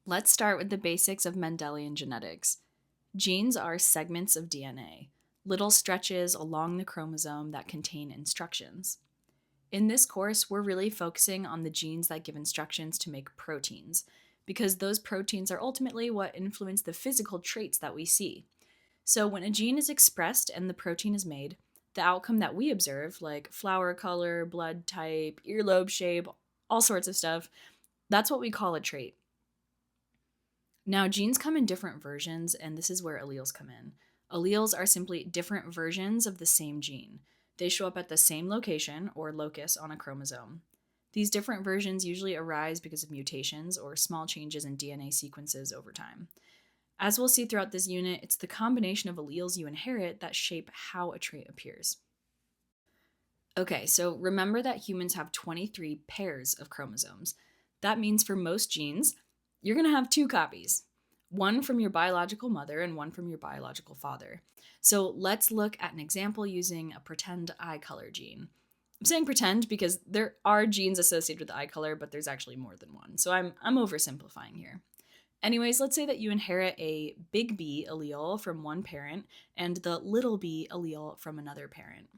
Let's start with the basics of Mendelian genetics. Genes are segments of DNA, little stretches along the chromosome that contain instructions. In this course, we're really focusing on the genes that give instructions to make proteins, because those proteins are ultimately what influence the physical traits that we see. So when a gene is expressed and the protein is made, the outcome that we observe, like flower color, blood type, earlobe shape, all sorts of stuff, that's what we call a trait. Now, genes come in different versions, and this is where alleles come in. Alleles are simply different versions of the same gene. They show up at the same location or locus on a chromosome. These different versions usually arise because of mutations or small changes in DNA sequences over time. As we'll see throughout this unit, it's the combination of alleles you inherit that shape how a trait appears. Okay, so remember that humans have 23 pairs of chromosomes. That means for most genes, you're going to have 2 copies, one from your biological mother and one from your biological father. So let's look at an example using a pretend eye color gene. I'm saying pretend because there are genes associated with eye color, but there's actually more than one. So I'm oversimplifying here. Anyways, let's say that you inherit a big B allele from one parent and the little b allele from another parent.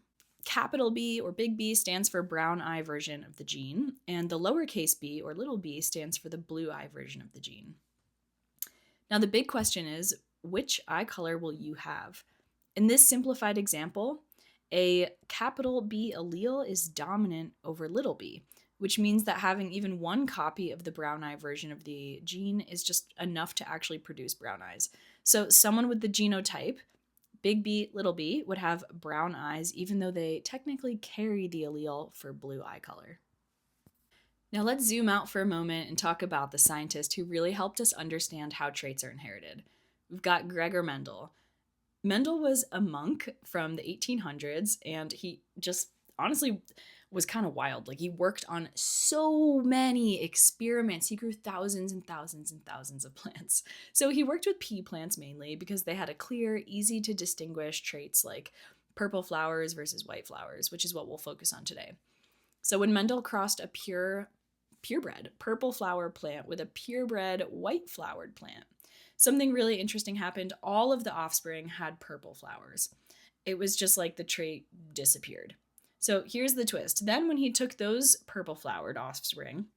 Capital B or big B stands for brown eye version of the gene, and the lowercase b or little b stands for the blue eye version of the gene. Now, the big question is, which eye color will you have? In this simplified example, a capital B allele is dominant over little b, which means that having even one copy of the brown eye version of the gene is just enough to actually produce brown eyes. So someone with the genotype, big B, little b, would have brown eyes even though they technically carry the allele for blue eye color. Now let's zoom out for a moment and talk about the scientist who really helped us understand how traits are inherited. We've got Gregor Mendel. Mendel was a monk from the 1800s, and he just honestly was kind of wild. Like, he worked on so many experiments. He grew thousands and thousands and thousands of plants. So he worked with pea plants mainly because they had a clear, easy to distinguish traits like purple flowers versus white flowers, which is what we'll focus on today. So when Mendel crossed a purebred purple flower plant with a purebred white flowered plant, something really interesting happened. All of the offspring had purple flowers. It was just like the trait disappeared. So here's the twist. Then when he took those purple flowered offspring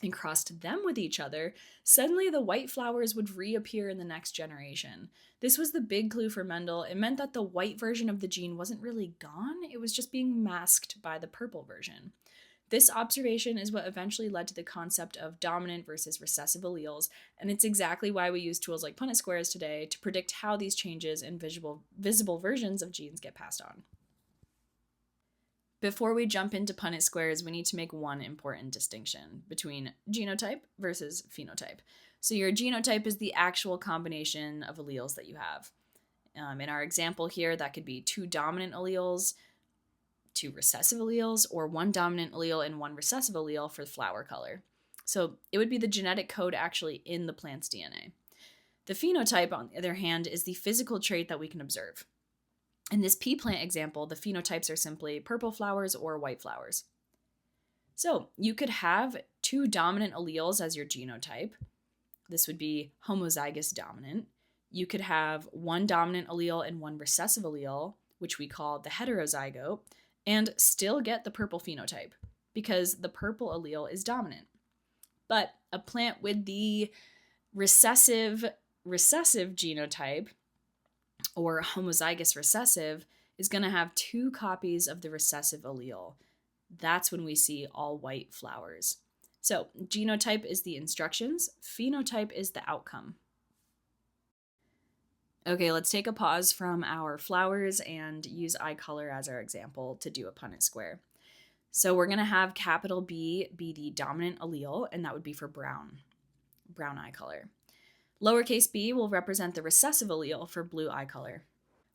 and crossed them with each other, suddenly the white flowers would reappear in the next generation. This was the big clue for Mendel. It meant that the white version of the gene wasn't really gone, it was just being masked by the purple version. This observation is what eventually led to the concept of dominant versus recessive alleles, and it's exactly why we use tools like Punnett Squares today to predict how these changes in visible versions of genes get passed on. Before we jump into Punnett Squares, we need to make one important distinction between genotype versus phenotype. So your genotype is the actual combination of alleles that you have. In our example here, that could be 2 dominant alleles, 2 recessive alleles, or 1 dominant allele and 1 recessive allele for flower color. So it would be the genetic code actually in the plant's DNA. The phenotype, on the other hand, is the physical trait that we can observe. In this pea plant example, the phenotypes are simply purple flowers or white flowers. So you could have 2 dominant alleles as your genotype. This would be homozygous dominant. You could have 1 dominant allele and 1 recessive allele, which we call the heterozygote, and still get the purple phenotype because the purple allele is dominant. But a plant with the recessive genotype or homozygous recessive is going to have 2 copies of the recessive allele. That's when we see all white flowers. So genotype is the instructions, phenotype is the outcome. Okay, let's take a pause from our flowers and use eye color as our example to do a Punnett square. So we're going to have capital B be the dominant allele, and that would be for brown eye color. Lowercase b will represent the recessive allele for blue eye color.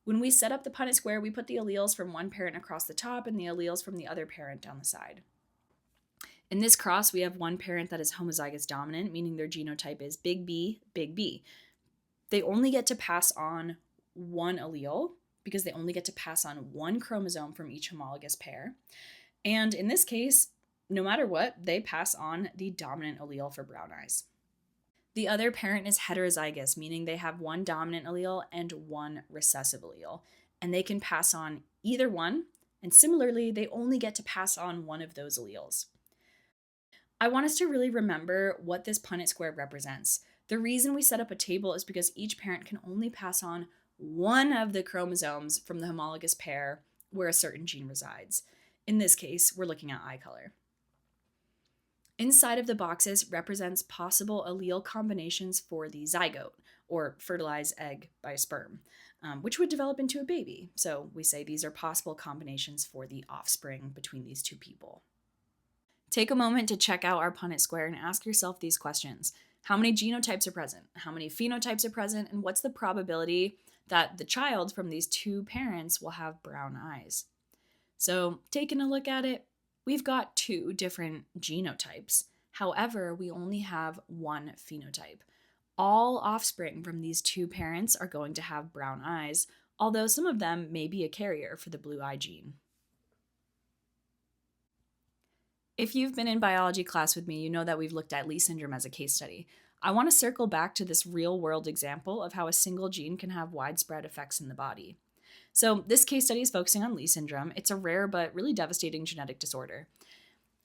When we set up the Punnett square, we put the alleles from one parent across the top and the alleles from the other parent down the side. In this cross, we have one parent that is homozygous dominant, meaning their genotype is big B, big B. They only get to pass on one allele because they only get to pass on one chromosome from each homologous pair. And in this case, no matter what, they pass on the dominant allele for brown eyes. The other parent is heterozygous, meaning they have one dominant allele and one recessive allele, and they can pass on either one, and similarly, they only get to pass on one of those alleles. I want us to really remember what this Punnett square represents. The reason we set up a table is because each parent can only pass on one of the chromosomes from the homologous pair where a certain gene resides. In this case, we're looking at eye color. Inside of the boxes represents possible allele combinations for the zygote, or fertilized egg by sperm, which would develop into a baby. So we say these are possible combinations for the offspring between these two people. Take a moment to check out our Punnett square and ask yourself these questions. How many genotypes are present? How many phenotypes are present? And what's the probability that the child from these two parents will have brown eyes? So, taking a look at it, we've got two different genotypes. However, we only have one phenotype. All offspring from these two parents are going to have brown eyes, although some of them may be a carrier for the blue eye gene. If you've been in biology class with me, you know that we've looked at Leigh syndrome as a case study. I want to circle back to this real-world example of how a single gene can have widespread effects in the body. So this case study is focusing on Leigh syndrome. It's a rare but really devastating genetic disorder.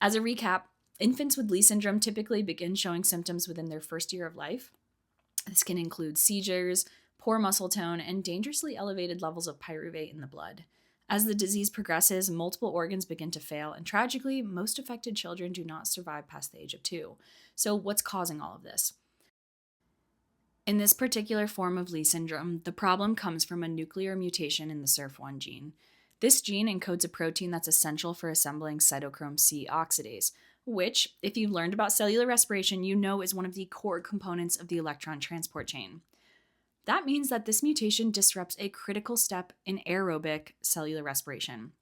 As a recap, infants with Leigh syndrome typically begin showing symptoms within their first year of life. This can include seizures, poor muscle tone, and dangerously elevated levels of pyruvate in the blood. As the disease progresses, multiple organs begin to fail, and tragically, most affected children do not survive past the age of 2. So what's causing all of this? In this particular form of Leigh syndrome, the problem comes from a nuclear mutation in the SIRF1 gene. This gene encodes a protein that's essential for assembling cytochrome C oxidase, which, if you've learned about cellular respiration, you know is one of the core components of the electron transport chain. That means that this mutation disrupts a critical step in aerobic cellular respiration.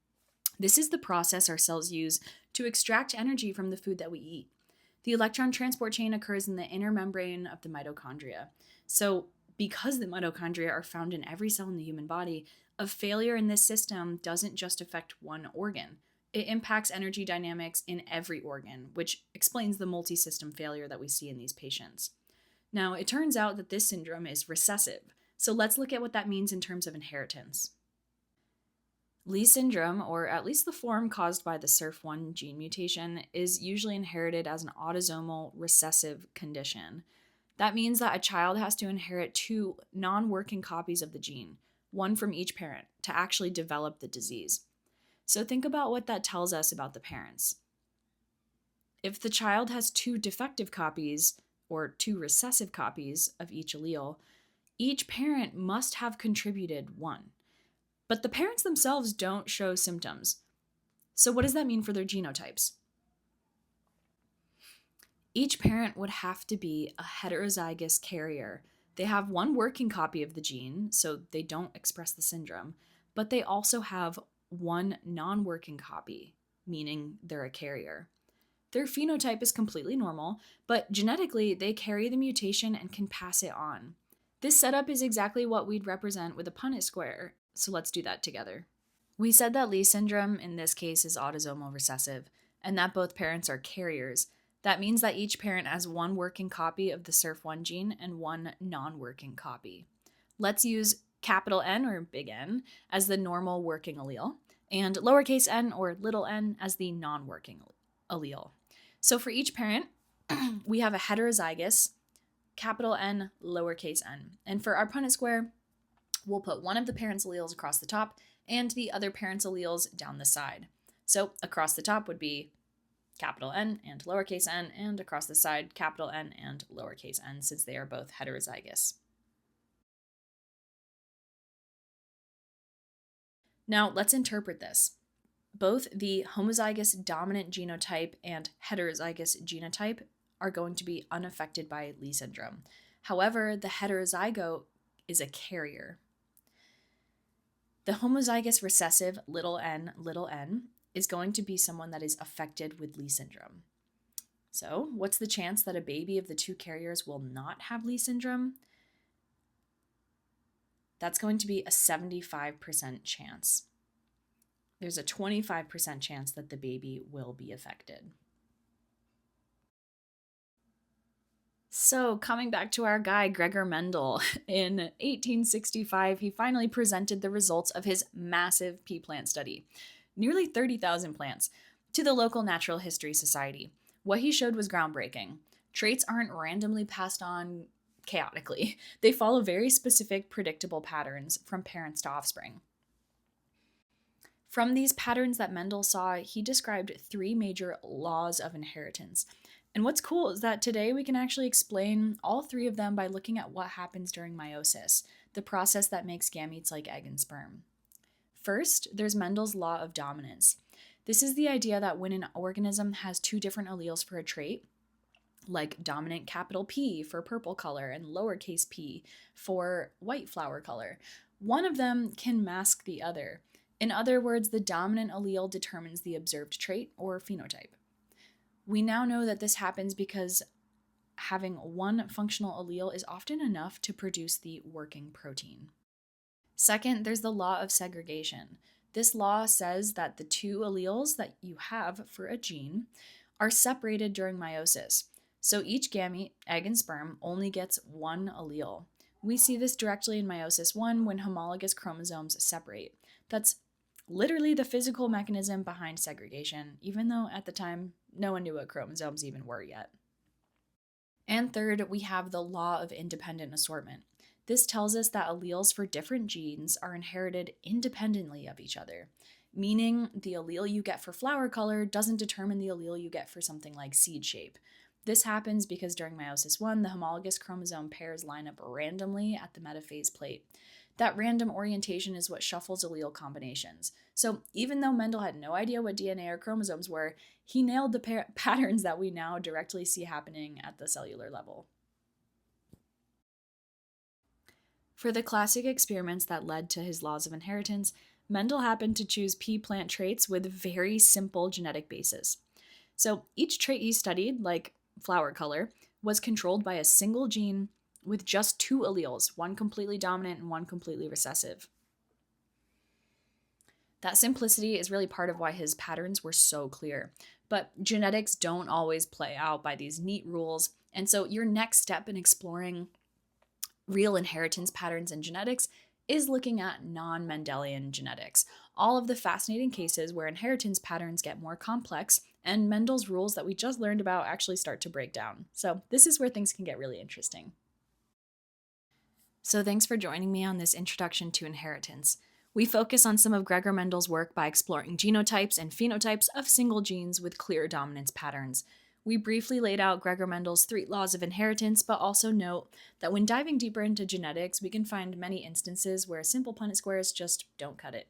This is the process our cells use to extract energy from the food that we eat. The electron transport chain occurs in the inner membrane of the mitochondria. So, because the mitochondria are found in every cell in the human body, a failure in this system doesn't just affect one organ. It impacts energy dynamics in every organ, which explains the multi-system failure that we see in these patients. Now, it turns out that this syndrome is recessive, so let's look at what that means in terms of inheritance. Leigh syndrome, or at least the form caused by the SIRF1 gene mutation, is usually inherited as an autosomal recessive condition. That means that a child has to inherit 2 non-working copies of the gene, one from each parent, to actually develop the disease. So think about what that tells us about the parents. If the child has 2 defective copies, or 2 recessive copies of each allele, each parent must have contributed 1. But the parents themselves don't show symptoms. So what does that mean for their genotypes? Each parent would have to be a heterozygous carrier. They have 1 working copy of the gene, so they don't express the syndrome, but they also have 1 non-working copy, meaning they're a carrier. Their phenotype is completely normal, but genetically, they carry the mutation and can pass it on. This setup is exactly what we'd represent with a Punnett square, so let's do that together. We said that Leigh syndrome, in this case, is autosomal recessive, and that both parents are carriers. That means that each parent has 1 working copy of the SIRF1 gene and 1 non-working copy. Let's use capital N, or big N, as the normal working allele, and lowercase n, or little n, as the non-working allele. So for each parent, we have a heterozygous, capital N, lowercase n. And for our Punnett square, we'll put one of the parents' alleles across the top and the other parents' alleles down the side. So across the top would be capital N and lowercase n, and across the side, capital N and lowercase n, since they are both heterozygous. Now let's interpret this. Both the homozygous dominant genotype and heterozygous genotype are going to be unaffected by Leigh syndrome. However, the heterozygote is a carrier. The homozygous recessive little n is going to be someone that is affected with Leigh syndrome. So, what's the chance that a baby of the 2 carriers will not have Leigh syndrome? That's going to be a 75% chance. There's a 25% chance that the baby will be affected. So, coming back to our guy, Gregor Mendel, in 1865, he finally presented the results of his massive pea plant study, nearly 30,000 plants, to the local Natural History Society. What he showed was groundbreaking. Traits aren't randomly passed on chaotically, they follow very specific, predictable patterns from parents to offspring. From these patterns that Mendel saw, he described three major laws of inheritance. And what's cool is that today we can actually explain all three of them by looking at what happens during meiosis, the process that makes gametes like egg and sperm. First, there's Mendel's law of dominance. This is the idea that when an organism has two different alleles for a trait, like dominant capital P for purple color and lowercase p for white flower color, one of them can mask the other. In other words, the dominant allele determines the observed trait or phenotype. We now know that this happens because having one functional allele is often enough to produce the working protein. Second, there's the law of segregation. This law says that the two alleles that you have for a gene are separated during meiosis. So each gamete, egg and sperm, only gets one allele. We see this directly in meiosis 1 when homologous chromosomes separate. That's literally the physical mechanism behind segregation, even though at the time no one knew what chromosomes even were yet. And third, we have the law of independent assortment. This tells us that alleles for different genes are inherited independently of each other, meaning the allele you get for flower color doesn't determine the allele you get for something like seed shape. This happens because during meiosis 1, the homologous chromosome pairs line up randomly at the metaphase plate. That random orientation is what shuffles allele combinations. So even though Mendel had no idea what DNA or chromosomes were, he nailed the patterns that we now directly see happening at the cellular level. For the classic experiments that led to his laws of inheritance, Mendel happened to choose pea plant traits with very simple genetic basis. So each trait he studied, like flower color, was controlled by a single gene with just two alleles, one completely dominant and one completely recessive. That simplicity is really part of why his patterns were so clear. But genetics don't always play out by these neat rules, and so your next step in exploring real inheritance patterns in genetics is looking at non-Mendelian genetics, all of the fascinating cases where inheritance patterns get more complex and Mendel's rules that we just learned about actually start to break down. So this is where things can get really interesting. So thanks for joining me on this introduction to inheritance. We focus on some of Gregor Mendel's work by exploring genotypes and phenotypes of single genes with clear dominance patterns. We briefly laid out Gregor Mendel's three laws of inheritance, but also note that when diving deeper into genetics, we can find many instances where simple Punnett squares just don't cut it.